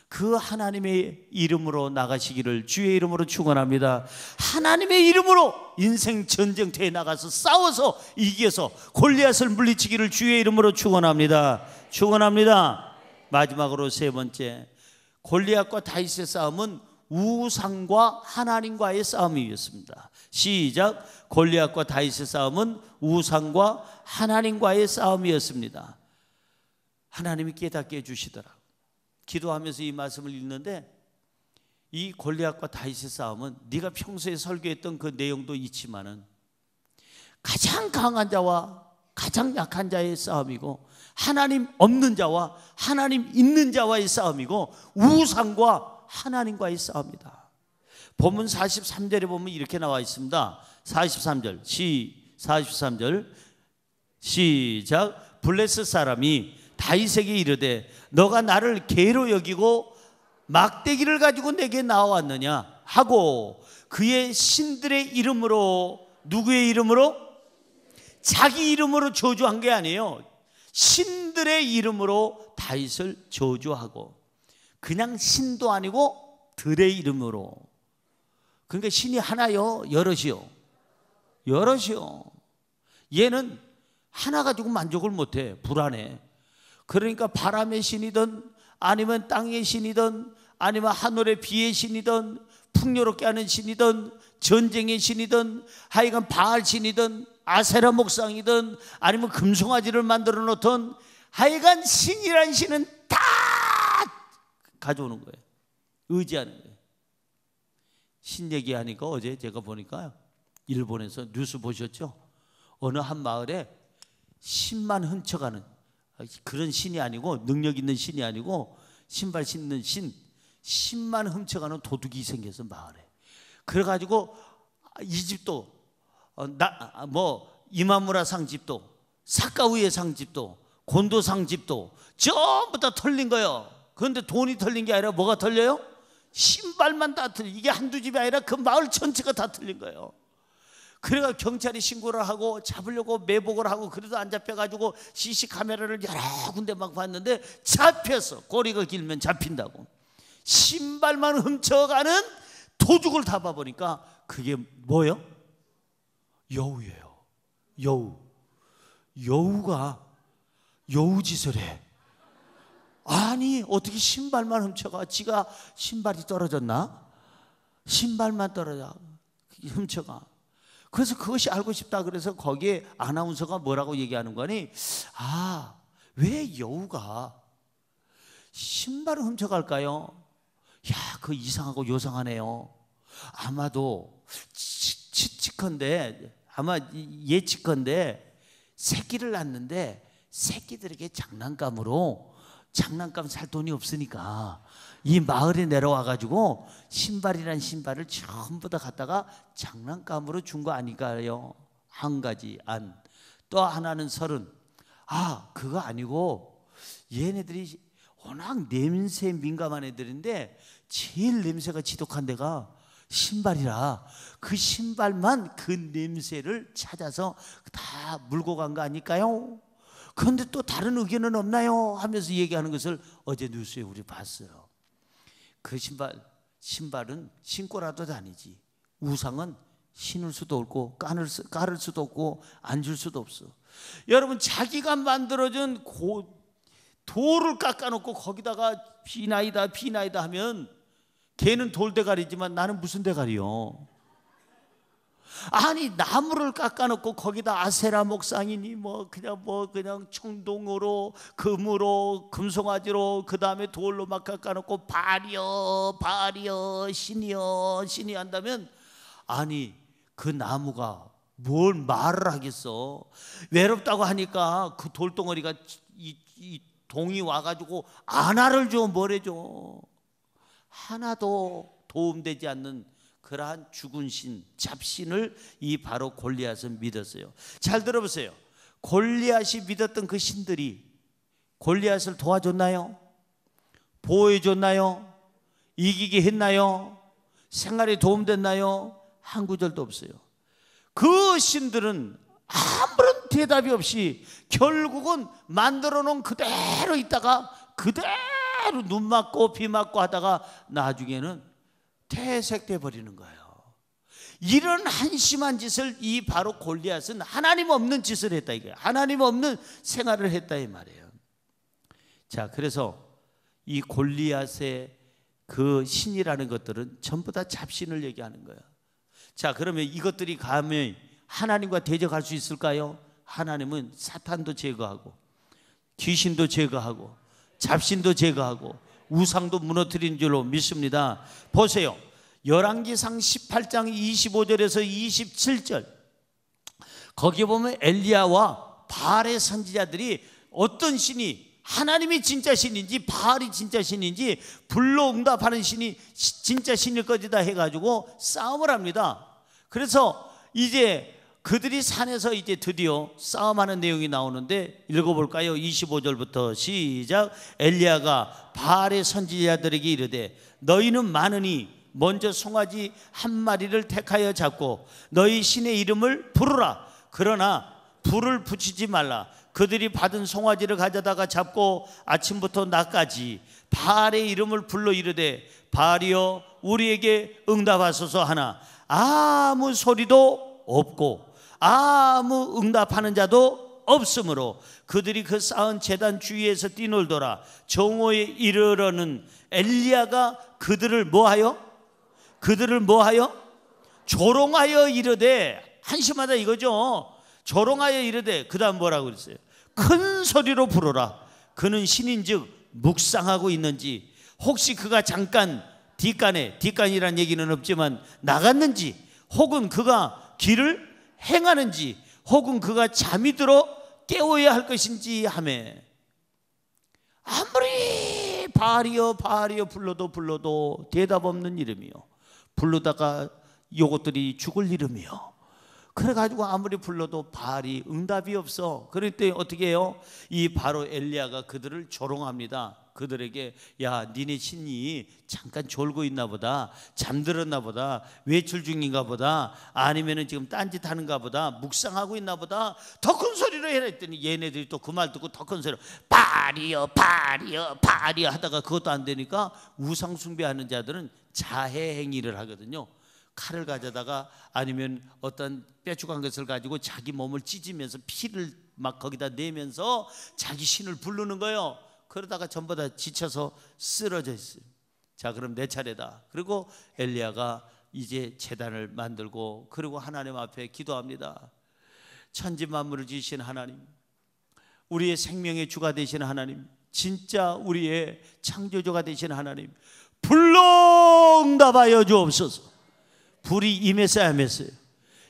그 하나님의 이름으로 나가시기를 주의 이름으로 축원합니다. 하나님의 이름으로 인생 전쟁터에 나가서 싸워서 이겨서 골리앗을 물리치기를 주의 이름으로 축원합니다. 마지막으로 세 번째, 골리앗과 다윗의 싸움은 우상과 하나님과의 싸움이었습니다. 시작. 골리앗과 다윗의 싸움은 우상과 하나님과의 싸움이었습니다. 하나님이 깨닫게 해주시더라. 기도하면서 이 말씀을 읽는데, 이 골리앗과 다윗의 싸움은 네가 평소에 설교했던 그 내용도 있지만은 가장 강한 자와 가장 약한 자의 싸움이고, 하나님 없는 자와 하나님 있는 자와의 싸움이고, 우상과 하나님과의 싸움이다. 본문 43절에 보면 이렇게 나와 있습니다. 43절 시작. 블레셋 사람이 다윗에게 이르되 너가 나를 개로 여기고 막대기를 가지고 내게 나왔느냐 하고, 그의 신들의 이름으로, 누구의 이름으로? 자기 이름으로 저주한 게 아니에요. 신들의 이름으로 다윗을 저주하고, 그냥 신도 아니고 들의 이름으로. 그러니까 신이 하나요? 여럿이요? 얘는 하나 가지고 만족을 못해. 불안해. 그러니까 바람의 신이든 아니면 땅의 신이든 아니면 하늘의 비의 신이든 풍요롭게 하는 신이든 전쟁의 신이든 하여간 바알 신이든 아세라 목상이든 아니면 금송아지를 만들어 놓던 하여간 신이란 신은 다 가져오는 거예요. 의지하는 거예요. 신 얘기하니까 어제 제가 보니까 일본에서 뉴스 보셨죠? 어느 한 마을에 신만 훔쳐가는 그런 신이 아니고, 능력 있는 신이 아니고 신발 신는 신만 훔쳐가는 도둑이 생겨서 마을에. 그래가지고 이 집도 이마무라 상집도, 사카우에 상집도, 곤도 상집도 전부 다 털린 거예요. 그런데 돈이 털린 게 아니라 뭐가 털려요? 신발만 다 털려. 이게 한두 집이 아니라 그 마을 전체가 다 털린 거예요. 그래가 경찰이 신고를 하고 잡으려고 매복을 하고, 그래도 안 잡혀가지고 CC 카메라를 여러 군데 막 봤는데 잡혔어. 꼬리가 길면 잡힌다고. 신발만 훔쳐가는 도둑을 다 봐보니까 그게 뭐예요? 여우예요. 여우가 여우짓을 해. 아니 어떻게 신발만 훔쳐가? 지가 신발이 떨어졌나? 신발만 훔쳐가. 그래서 그것이 알고 싶다. 그래서 거기에 아나운서가 뭐라고 얘기하는 거니? 왜 여우가 신발을 훔쳐갈까요? 야, 그거 이상하고 요상하네요. 아마도 예측컨대 새끼를 낳는데 새끼들에게 장난감 살 돈이 없으니까 이 마을에 내려와가지고 신발이란 신발을 전부 다 갖다가 장난감으로 준 거 아닐까요? 한 가지 안. 또 하나는 30. 그거 아니고 얘네들이 워낙 냄새에 민감한 애들인데 제일 냄새가 지독한 데가 신발이라 그 신발만 그 냄새를 찾아서 다 물고 간 거 아닐까요? 그런데 또 다른 의견은 없나요? 하면서 얘기하는 것을 어제 뉴스에 우리 봤어요. 그 신발은 신고라도 다니지, 우상은 신을 수도 없고 깔을 수도 없고 앉을 수도 없어. 여러분, 자기가 만들어준 돌을 깎아놓고 거기다가 비나이다 하면 걔는 돌대가리지만 나는 무슨 대가리요? 아니, 나무를 깎아놓고 거기다 아세라 목상이니 그냥 청동으로, 금으로, 금송아지로, 그 다음에 돌로 막 깎아놓고 발이여 신이여 한다면, 아니 그 나무가 뭘 말을 하겠어? 외롭다고 하니까 그 돌덩어리가 이 동이 와가지고 안화를 줘, 뭘 해줘? 하나도 도움되지 않는 그러한 죽은 신, 잡신을 이 바로 골리앗은 믿었어요. 잘 들어보세요. 골리앗이 믿었던 그 신들이 골리앗을 도와줬나요? 보호해줬나요? 이기게 했나요? 생활에 도움됐나요? 한 구절도 없어요. 그 신들은 아무런 대답이 없이 결국은 만들어 놓은 그대로 있다가 그대로 눈 맞고 비 맞고 하다가 나중에는 퇴색돼 버리는 거예요. 이런 한심한 짓을 이 바로 골리앗은 하나님 없는 짓을 했다 이거예요. 하나님 없는 생활을 했다 이 말이에요. 자, 그래서 이 골리앗의 그 신이라는 것들은 전부 다 잡신을 얘기하는 거예요. 자, 그러면 이것들이 가면 하나님과 대적할 수 있을까요? 하나님은 사탄도 제거하고 귀신도 제거하고 잡신도 제거하고 우상도 무너뜨리는 줄로 믿습니다. 보세요. 열왕기상 18장 25절에서 27절 거기 보면 엘리야와 바알의 선지자들이 어떤 신이 하나님이 진짜 신인지 바알이 진짜 신인지 불로 응답하는 신이 진짜 신일 것이다 해가지고 싸움을 합니다. 그래서 이제 그들이 산에서 이제 드디어 싸움하는 내용이 나오는데 읽어볼까요? 25절부터 시작. 엘리야가 바알의 선지자들에게 이르되 너희는 많으니 먼저 송아지 한 마리를 택하여 잡고 너희 신의 이름을 부르라. 그러나 불을 붙이지 말라. 그들이 받은 송아지를 가져다가 잡고 아침부터 낮까지 바알의 이름을 불러 이르되 바알이여 우리에게 응답하소서 하나 아무 소리도 없고 아무 응답하는 자도 없으므로 그들이 그 쌓은 제단 주위에서 뛰놀더라. 정오에 이르러는 엘리야가 그들을 뭐하여 조롱하여 이르되, 한심하다 이거죠. 조롱하여 이르되 그 다음 뭐라고 그랬어요? 큰 소리로 부르라. 그는 신인즉 묵상하고 있는지, 혹시 그가 잠깐 뒷간이란 얘기는 없지만 나갔는지, 혹은 그가 길을 행하는지, 혹은 그가 잠이 들어 깨워야 할 것인지 하며, 아무리 바알이여 불러도 대답 없는 이름이요, 부르다가 요것들이 죽을 이름이요. 그래가지고 아무리 불러도 바알이 응답이 없어. 그럴 때 어떻게 해요? 이 바로 엘리야가 그들을 조롱합니다. 그들에게 야, 니네 신이 잠깐 졸고 있나 보다, 잠들었나 보다, 외출 중인가 보다, 아니면은 지금 딴짓 하는가 보다, 묵상하고 있나 보다, 더 큰 소리로 해라 했더니 얘네들이 또 그 말 듣고 더 큰 소리로 바알이여 하다가 그것도 안 되니까 우상 숭배하는 자들은 자해 행위를 하거든요. 칼을 가져다가 아니면 어떤 뼈죽한 것을 가지고 자기 몸을 찢으면서 피를 막 거기다 내면서 자기 신을 부르는 거예요. 그러다가 전부 다 지쳐서 쓰러져 있어요. 자, 그럼 내 차례다. 그리고 엘리야가 이제 제단을 만들고 그리고 하나님 앞에 기도합니다. 천지 만물을 지으신 하나님, 우리의 생명의 주가 되신 하나님, 진짜 우리의 창조주가 되신 하나님, 불로 응답하여 주옵소서. 불이 임했어야 하면서요.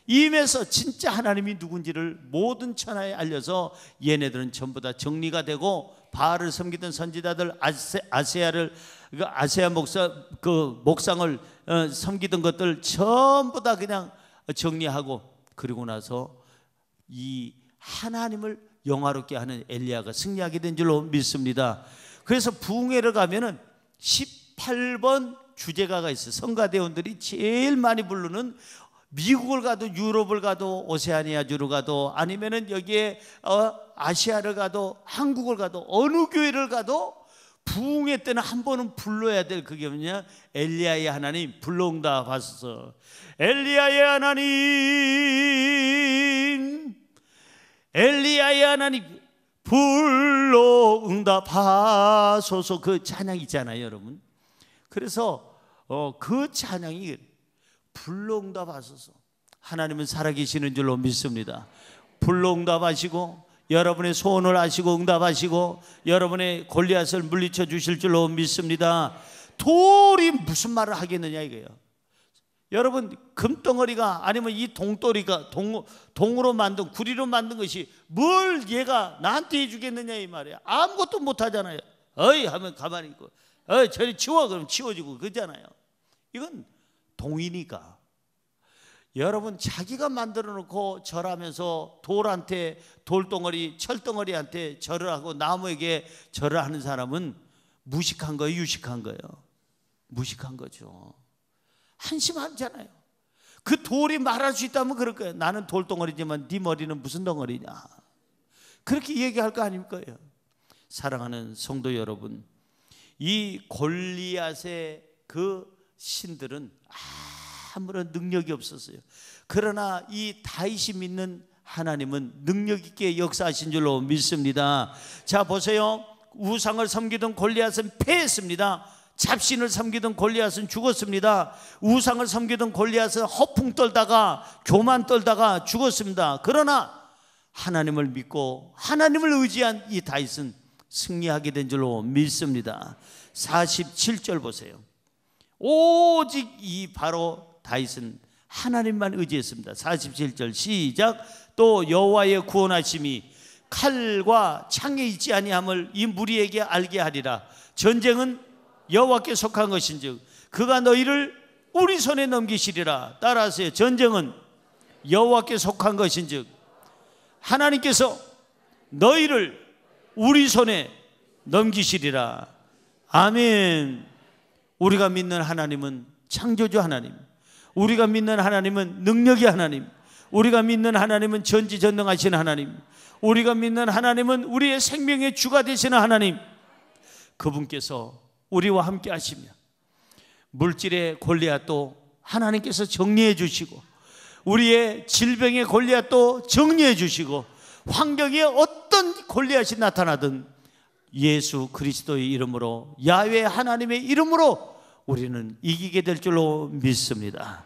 임해서 진짜 하나님이 누군지를 모든 천하에 알려서 얘네들은 전부 다 정리가 되고 바알을 섬기던 선지자들 아세야 목상을 섬기던 것들 전부 다 그냥 정리하고, 그리고 나서 이 하나님을 영화롭게 하는 엘리야가 승리하게 된 줄로 믿습니다. 그래서 부흥회를 가면은 18번 주제가가 있어요. 성가대원들이 제일 많이 부르는 미국을 가도 유럽을 가도 오세아니아주를 가도 아니면은 여기에 아시아를 가도 한국을 가도 어느 교회를 가도 부흥회 때는 한 번은 불러야 될 그게 뭐냐? 엘리야의 하나님 불러응답하소서. 엘리야의 하나님, 엘리야의 하나님 불러응답하소서. 그 찬양 있잖아요, 여러분. 그래서 그 찬양이 불러응답하소서. 하나님은 살아계시는 줄로 믿습니다. 불러응답하시고 여러분의 소원을 아시고 응답하시고 여러분의 골리앗을 물리쳐 주실 줄로 믿습니다. 돌이 무슨 말을 하겠느냐 이거예요. 여러분, 금덩어리가 아니면 이 동돌이가 동으로 만든 구리로 만든 것이 뭘 얘가 나한테 해주겠느냐 이 말이에요. 아무것도 못하잖아요. 어이 하면 가만히 있고 저리 치워 그러면 치워지고 그러잖아요. 이건 동이니까. 여러분, 자기가 만들어 놓고 절하면서 돌한테 돌덩어리 철덩어리한테 절을 하고 나무에게 절을 하는 사람은 무식한 거예요, 유식한 거예요? 무식한 거죠. 한심하잖아요. 그 돌이 말할 수 있다면 그럴 거예요. 나는 돌덩어리지만 네 머리는 무슨 덩어리냐, 그렇게 얘기할 거 아닙니까? 사랑하는 성도 여러분, 이 골리앗의 그 신들은 아무런 능력이 없었어요. 그러나 이 다윗이 믿는 하나님은 능력 있게 역사하신 줄로 믿습니다. 자 보세요. 우상을 섬기던 골리앗은 패했습니다. 잡신을 섬기던 골리앗은 죽었습니다. 우상을 섬기던 골리앗은 허풍 떨다가 교만 떨다가 죽었습니다. 그러나 하나님을 믿고 하나님을 의지한 이 다윗은 승리하게 된 줄로 믿습니다. 47절 보세요. 오직 이 바로 다윗은 하나님만 의지했습니다. 47절 시작. 또 여호와의 구원하심이 칼과 창에 있지 아니함을 이 무리에게 알게 하리라. 전쟁은 여호와께 속한 것인즉 그가 너희를 우리 손에 넘기시리라. 따라하세요. 전쟁은 여호와께 속한 것인즉 하나님께서 너희를 우리 손에 넘기시리라. 아멘. 우리가 믿는 하나님은 창조주 하나님, 우리가 믿는 하나님은 능력의 하나님, 우리가 믿는 하나님은 전지전능하신 하나님, 우리가 믿는 하나님은 우리의 생명의 주가 되시는 하나님, 그분께서 우리와 함께 하시며 물질의 골리앗도 하나님께서 정리해 주시고 우리의 질병의 골리앗도 정리해 주시고 환경에 어떤 골리앗이 나타나든 예수 그리스도의 이름으로, 야훼 하나님의 이름으로 우리는 이기게 될 줄로 믿습니다.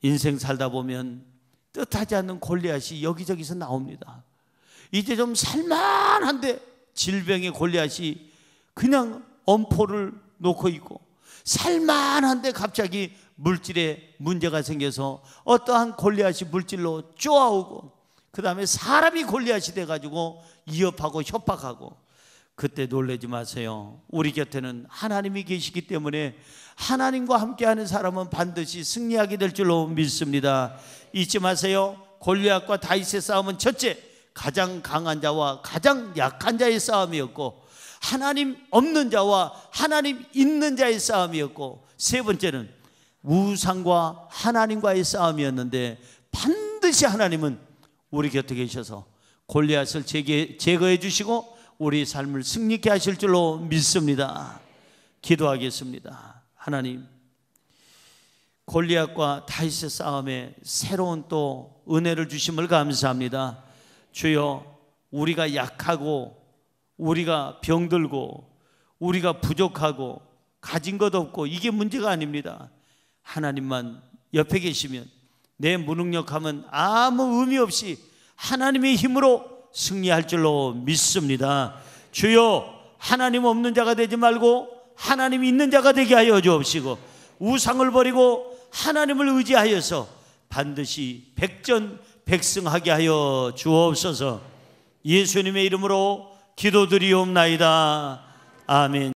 인생 살다 보면 뜻하지 않는 골리앗이 여기저기서 나옵니다. 이제 좀 살만한데 질병의 골리앗이 그냥 엄포를 놓고 있고, 살만한데 갑자기 물질에 문제가 생겨서 어떠한 골리앗이 물질로 쪼아오고, 그 다음에 사람이 골리앗이 돼가지고 위협하고 협박하고, 그때 놀라지 마세요. 우리 곁에는 하나님이 계시기 때문에 하나님과 함께하는 사람은 반드시 승리하게 될 줄로 믿습니다. 잊지 마세요. 골리앗과 다윗의 싸움은 첫째, 가장 강한 자와 가장 약한 자의 싸움이었고, 하나님 없는 자와 하나님 있는 자의 싸움이었고, 세 번째는 우상과 하나님과의 싸움이었는데, 반드시 하나님은 우리 곁에 계셔서 골리앗을 제거해 주시고 우리 삶을 승리케 하실 줄로 믿습니다. 기도하겠습니다. 하나님, 골리앗과 다윗의 싸움에 새로운 또 은혜를 주심을 감사합니다. 주여, 우리가 약하고 우리가 병들고 우리가 부족하고 가진 것 없고 이게 문제가 아닙니다. 하나님만 옆에 계시면 내 무능력함은 아무 의미 없이 하나님의 힘으로 승리할 줄로 믿습니다. 주여, 하나님 없는 자가 되지 말고 하나님 있는 자가 되게 하여 주옵시고, 우상을 버리고 하나님을 의지하여서 반드시 백전백승하게 하여 주옵소서. 예수님의 이름으로 기도드리옵나이다. 아멘.